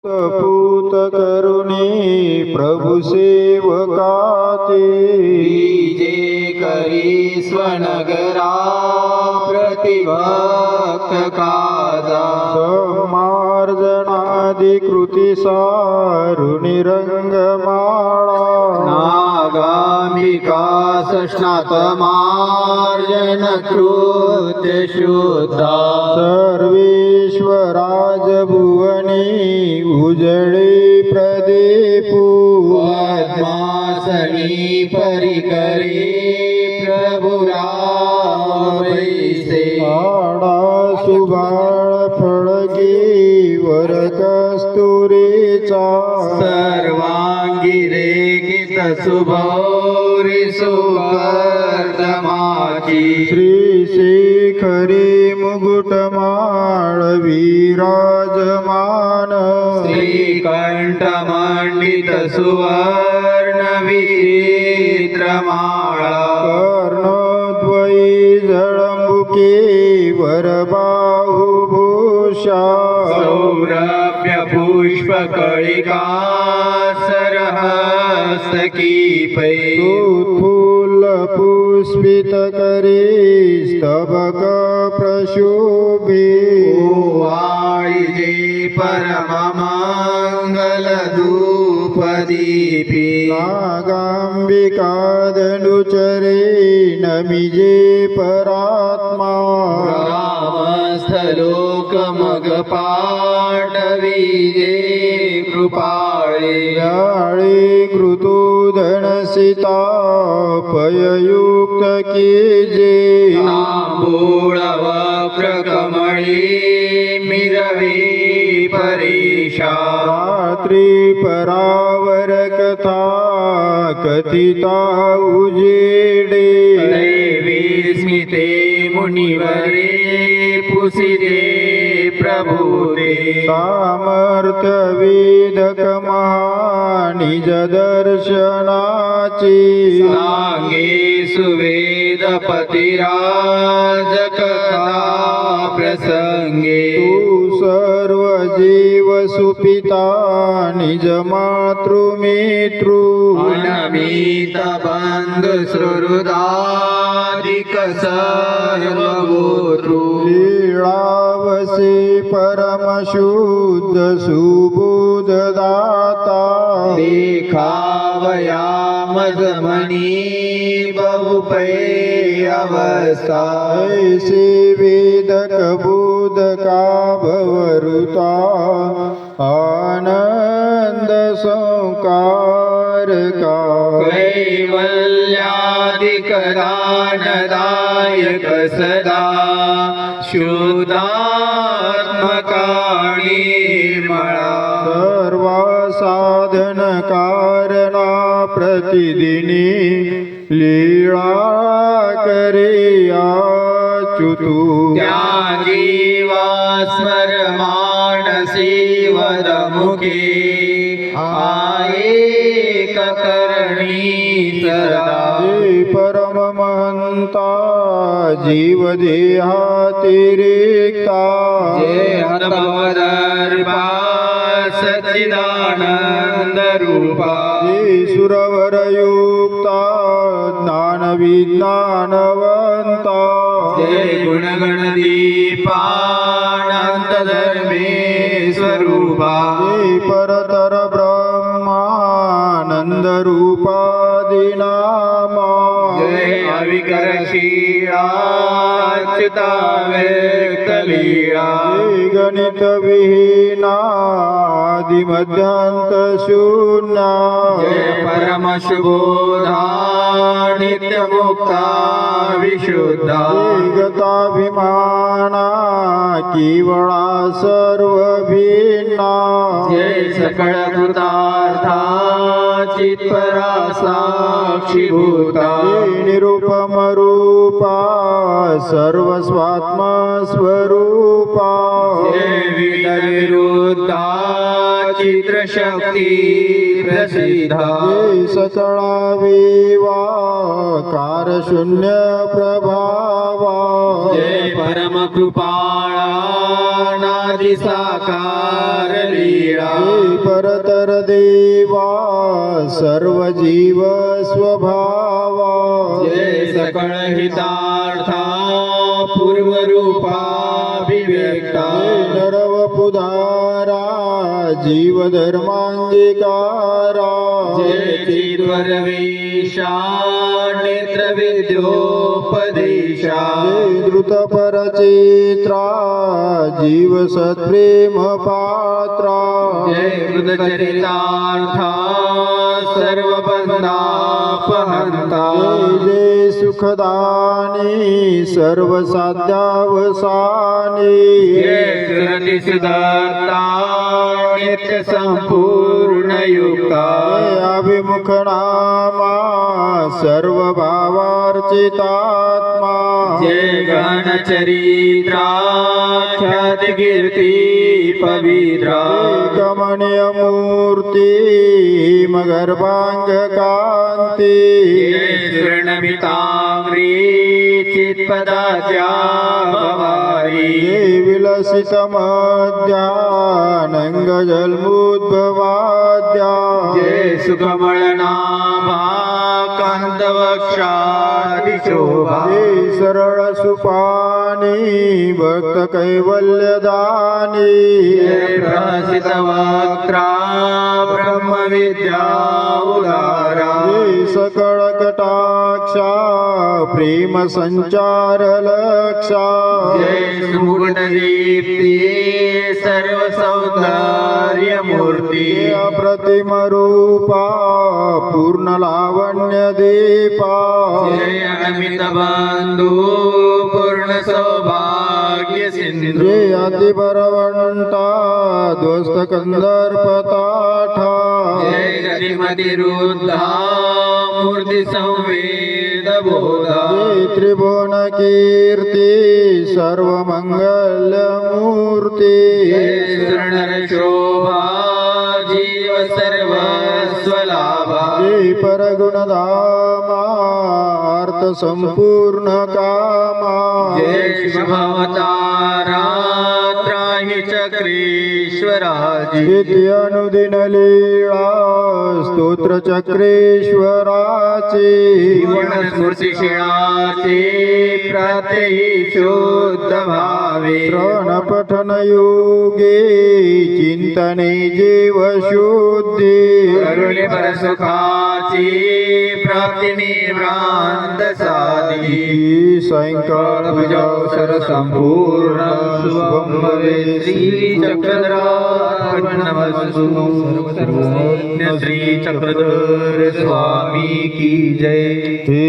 पूत करुणी प्रभु सेवकाते जे करी स्वनगरा प्रतिभक्त काजा समार्जनादिकृती सारुणी रंगमाळा नागांबिका सष्णातमार्जन कृत्य शुद्धा सर्वेश्वराज भुवनी उजळे प्रदीपू पद्मासनी परिकरे प्रभुराम वैसे आडा सुबाळ फळगी वर कस्तुरीचा सर्वांगी रेखित सुभौरी सुकर्दमाची श्री शेखरी मुकुटमाळ विराजमान श्रीकंठमंडित सुवर्ण विचित्रमाळा कर्णद्वयी जळंबुके वरबाहुभूषा सौरभ्य पुष्पकळिका सरहस्तकीपै फूल पुष्पित करे स्तबक प्रशोभे वाळिजे परममंगल धूपदीपी नागांबिका दंडुचरे नमिजे परात्मा रामस्थलोक मग पाटविजे कृपाळे व्याळे कृतोधनसिता पययुक्त कीजे तांबूळ वक्रकमळी मिरवी परीशा रात्री परावर कथा कथिता उजेडे देवी स्मिते मुनिवरे पुसिदे प्रभुते सामर्थ्य वेदक महानिज दर्शनाची सांगे सुवेद पतिराज कथा प्रसंगे तू सर्व जीव सुपिता निज मातृमितृ अनमित बंधु सुहृदादिक सर्वगोत्रु लीळावसे परमशुद्ध सुबोध दाता देखावया मजमनी बहुपै अवस्था ऐसे वेदक बोधका भवरुता आनंद संकारका कैवल्यादिक दानदायक सदा शुद्धात्मकाणी निर्मळा सर्वा साधन कारणा प्रतिदिनी लीळा करे अच्युतू त्या जीवा स्मरमानसी वदमुखे आएक करणी सदा हे परम महंता जीव देहातिरिक्ता जे हतभवदर्पा सच्चिदानंद रूपा हे सुरवरयुक्ता ज्ञान विज्ञानवंता जय गुणगणदीपानंद धर्मे स्वरूपा हे परतर ब्रह्मानंद रूपादिनामा जय अविकर क्षीराच्युता व्यक्तलीळा हे गणित विहीनादिमध्यांत शून्या जय परम शुभोधा नित्यमुक्ता विशुद्धा हे गताभिमाना केवळा सर्व भिन्ना जय सकळ कृतार्था चित्परा साक्षीभूता हे निरुपम रूपा सर्व स्वात्म स्वरूपा जय विविरुद्धा चित्रशक्ती प्रसिद्धा जय सकळा विवाकार शून्य प्रभावा जय परमकृपाळा नादी साकार लीळा जय परतर देवा सर्व जीव स्वभावा जय सकळ हितार्था पूर्वरूपाभिव्यक्ता जय नरवपुधारा जीव धर्मांगीकारा जय चिद्वरवेशा नेत्रविद्योपदेशा जय द्रुत परचित्रा जीव सत्प्रेम पात्रा जय मृतचरितार्था सर्वबंधापहंता जय जय सुखदानी सर्वसाध्यावसानी जय सुरतिसुदत्ता नित्य संपूर्ण युक्ता जय अभिमुख नामा सर्व भावार्चितात्मा जय गणचरित्रा ख्यातिकीर्ती पवित्रा कमनीय मूर्ती मगर्भांग कांती जय स्वर्णमितांग्री चित्पदाच्या भवारी जय विलसित मध्यानंग जन्मोद्भवाद्या जय सुकमळनाभा कांतवक्षादिशोभा जय सरळ सुपानी भक्त कैवल्यदानी जय प्रहसितवक्त्रा ब्रह्मविद्या उदारा जय सकळ कटाक्षा प्रेम संचार लक्षा जय सुमुकुटदीप्ती सर्व सौंदर्य मूर्ती अप्रतिम रूपा पूर्ण लावण्य दीपा जय अमित बंधू पूर्ण सौभाग्य सिंधू जय अति बरवंता दोस्त कंदर्प ताठा जय गतिमती रुद्धा मूर्ती संवेद बोधा जय त्रिभुवन कीर्ती सर्व मंगल मूर्ती जय सुरणर शोभा जीव सर्वस्व लाभा जय परगुणधामा अर्थ संपूर्ण कामा जय शिवभवतारा त्राहि चक्रेश्वराजी नित्य अनुदिन लीळा स्तोत्र चक्रेश्वराची जीवन स्मृती शिळाचे प्रातही शुद्ध भावे श्रवण पठन योगे चिंतने जीव शुद्धी करुणे परसुखाची प्राप्ती निभ्रांत साधी सायंकाळ पूजावसर संपूर्ण शुभम भवेत् श्री चक्रधरार्पणमस्तु श्री चक्रधर स्वामी की जय हे